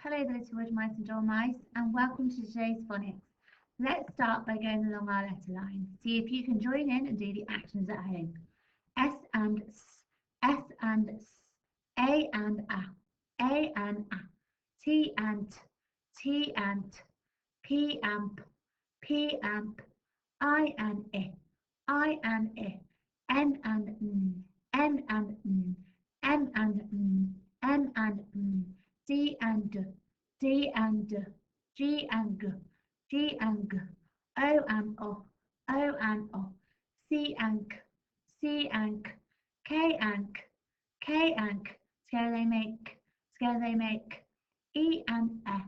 Hello there to wood mice and dormice, and welcome to today's phonics. Let's start by going along our letter line. See if you can join in and do the actions at home. S and S, S and S, A and A and A, T and T, T and T, P and P, P and P, I and I, I and I, N and N, N and N, M and N, N and N, D and D, D and D, G and G, G and G, O and O, O and O, C and K, C and K, K and K, K and K, together they make, E and F,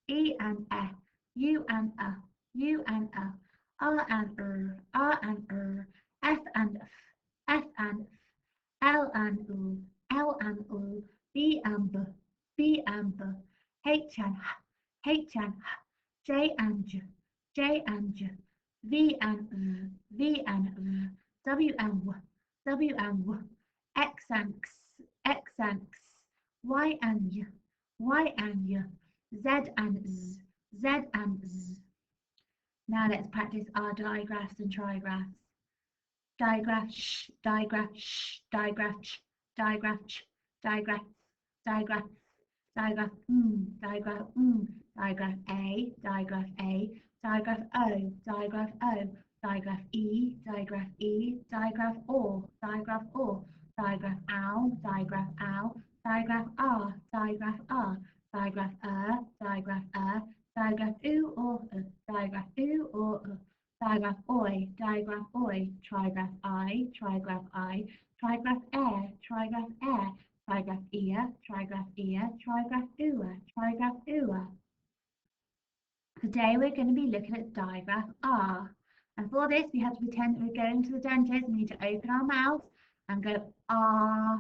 E and F, U and U and R and R and F and F, F and F, L and U, L and U, B and B, B and B, H and H and J and J, J and J, V and V and W and W and X and X, X and X, Y and Y, Y and Y, Z and Z, Z and Z. Now let's practice our digraphs and trigraphs. Digraph, sh, digraph, sh, digraph, ch, digraph, ch, digraph, digraph, digraph, digraph, digraph A, digraph A, digraph O, digraph O, digraph E, digraph E, digraph O, digraph O, digraph ow, digraph ow, digraph R, digraph R, digraph digraph digraph oo or digraph oo or digraph oi, trigraph I, trigraph I, trigraph air, trigraph ear, trigraph ooer. Today we're going to be looking at digraph R. And for this we have to pretend that we're going to the dentist. We need to open our mouth and go ah.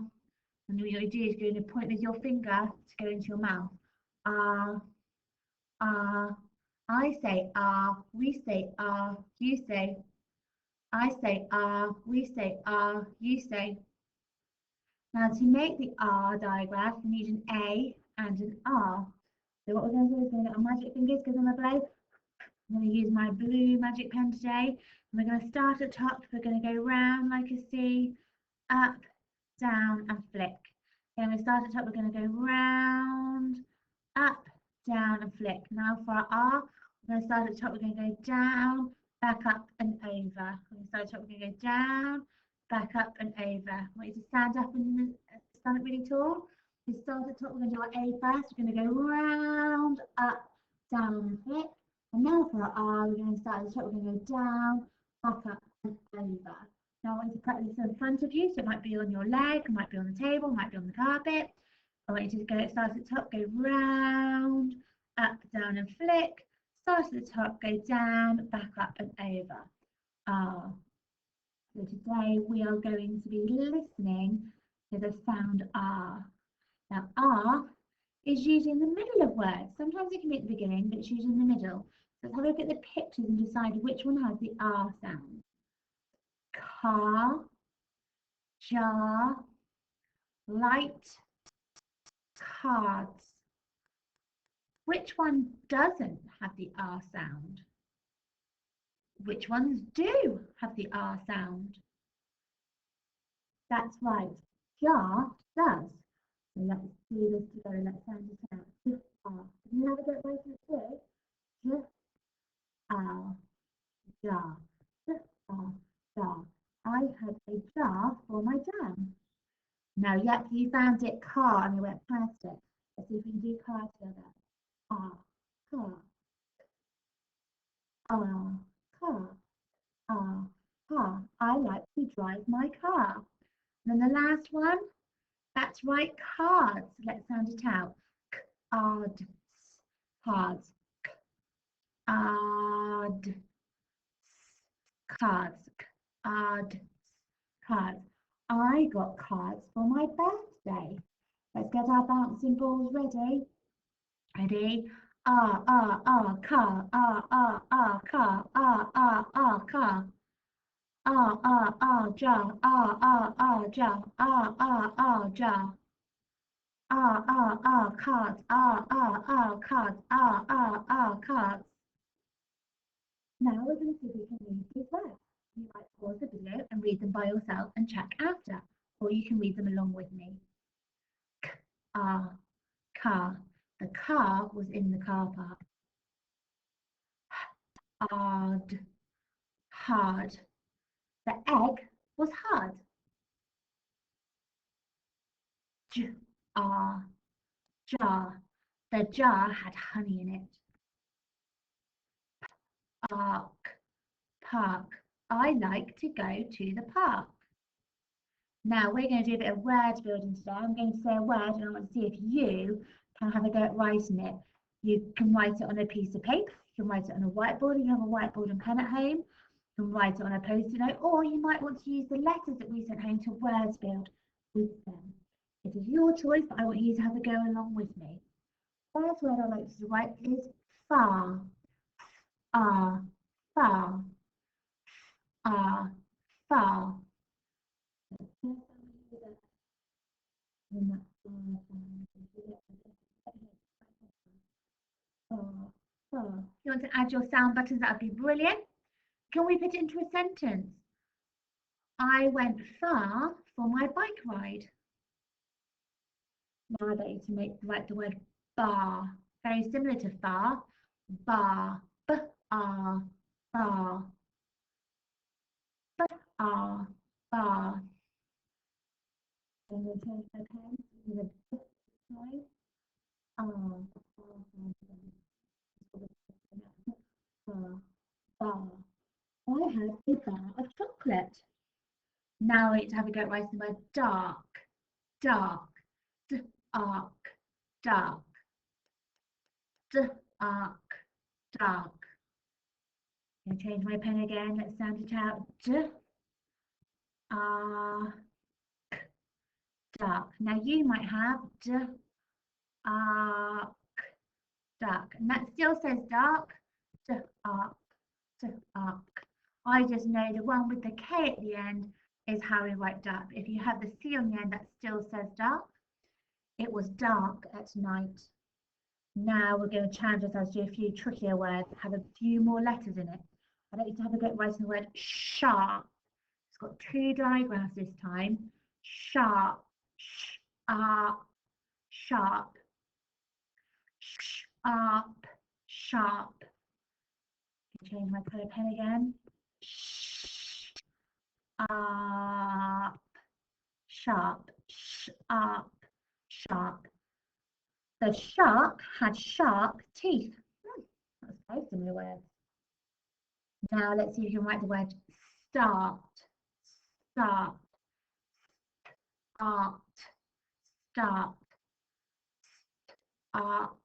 And what you do is you're going to point with your finger to go into your mouth. Ah, ah. I say ah, we say ah, you say. I say ah, we say ah, you say. Now to make the R digraph, we need an A and an R. So what we're going to do is we're going to get our magic fingers, give them a blow. I'm going to use my blue magic pen today. And we're going to start at the top. We're going to go round like a C, up, down and flick. Then we start at the top, we're going to go round, up, down and flick. Now for our R, we're going to start at the top, we're going to go down, back up and over. We're going to start at the top, we're going to go down, back up and over. I want you to stand up and stand up really tall. We start at the top, we're going to do our A first. We're going to go round, up, down and flick. And now for our R, we're going to start at the top, we're going to go down, back up and over. Now I want you to practice in front of you, so it might be on your leg, it might be on the table, it might be on the carpet. I want you to go start at the top, go round, up, down and flick. Start at the top, go down, back up and over. R. So today we are going to be listening to the sound R. Now R is usually in the middle of words. Sometimes it can be at the beginning, but it's usually in the middle. So let's have a look at the pictures and decide which one has the R sound. Car, jar, light, cards. Which one doesn't have the R sound? Which ones do have the R sound? That's right, jar does. So let's do this together, let's sound it out. Jar. Can you have a go at both of it? Jar, jar. I have a jar for my jam. Now, yep, you found it, car, and we went past it. Let's see if we can do car together. Car, car. Car. I like to drive my car. And then the last one, that's right, cards. Let's sound it out. Cards. Cards. Cards. Cards. I got cards for my birthday. Let's get our bouncing balls ready. Ready? Car, car, car. Jar, jar, jar. Cards, cards, cards. Now we're going to see if we can read these words. You might pause the video and read them by yourself and check after, or you can read them along with me. Car. The car was in the car park. Hard. The egg was hard. Jar. The jar had honey in it. Park. I like to go to the park. Now we're going to do a bit of word building today. I'm going to say a word and I want to see if you can have a go at writing it. You can write it on a piece of paper, you can write it on a whiteboard if you have a whiteboard and pen at home, you can write it on a post-it note, or you might want to use the letters that we sent home to word build with them. It is your choice, but I want you to have a go along with me. First word I like to write is far. Far. Far. If you want to add your sound buttons, that would be brilliant. Can we put it into a sentence? I went far for my bike ride. Now I'd like you to write the word bar. Very similar to far. Bar. B-R. Bar. B-R. Bar. And we'll change my pen to the B side. Bar. I had a bar of chocolate. Now I need to have a go at writing the word dark. Dark. Dark. Dark. Dark. Dark. I'm going to change my pen again. Let's sound it out. Dark. Now you might have dark. And that still says dark. Dark. Dark. I just know the one with the K at the end is how we write dark. If you have the C on the end, that still says dark. It was dark at night. Now we're going to challenge ourselves to do a few trickier words, have a few more letters in it. I'd like you to have a go at writing the word sharp. It's got two diagrams this time. Sharp. Sharp. Sharp. Change my colour pen again. Sharp. Sharp. The shark had sharp teeth. That's very similar words. Now let's see if you can write the word start. Start. Art. Start. Art.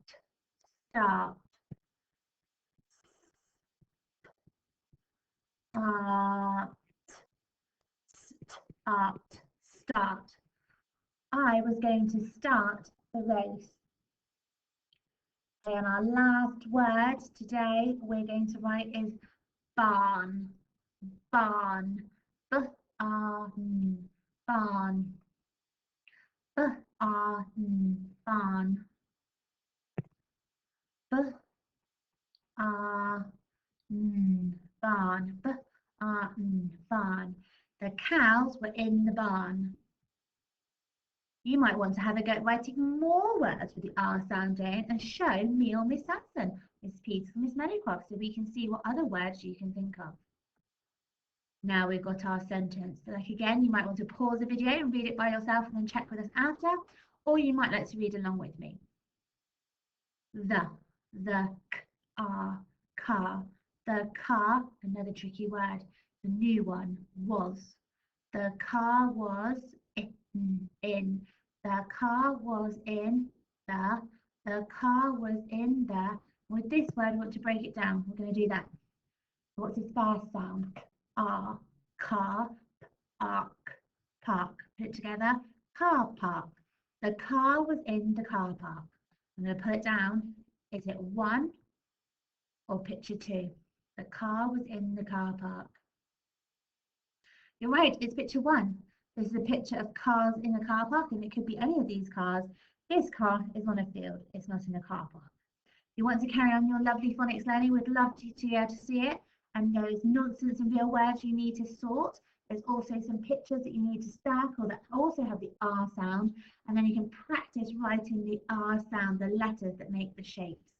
Start. Start. I was going to start the race. And our last word today we're going to write is barn. Barn. B-A-N. Barn. B-A-N. Barn. B-A-N. Barn. B-A-N. Barn. The cows were in the barn. You might want to have a go at writing more words with the R sound in and show me or Miss Sampson, Miss Peters, Miss Meadowcroft, so we can see what other words you can think of. Now we've got our sentence. So like again, you might want to pause the video and read it by yourself and then check with us after, or you might like to read along with me. The car, another tricky word. The new one was. The car was in. The car was in the car was in the. With this word, we want to break it down. We're going to do that. What's its first sound? Car, ark, park. Put it together. Car park. The car was in the car park. I'm going to put it down. Is it 1 or picture 2? The car was in the car park. You're right, it's picture 1. This is a picture of cars in a car park, and it could be any of these cars. His car is on a field, it's not in a car park. If you want to carry on your lovely phonics learning, we'd love to be able to see it. And those nonsense and real words you need to sort. There's also some pictures that you need to circle that also have the R sound. And then you can practice writing the R sound, the letters that make the shapes.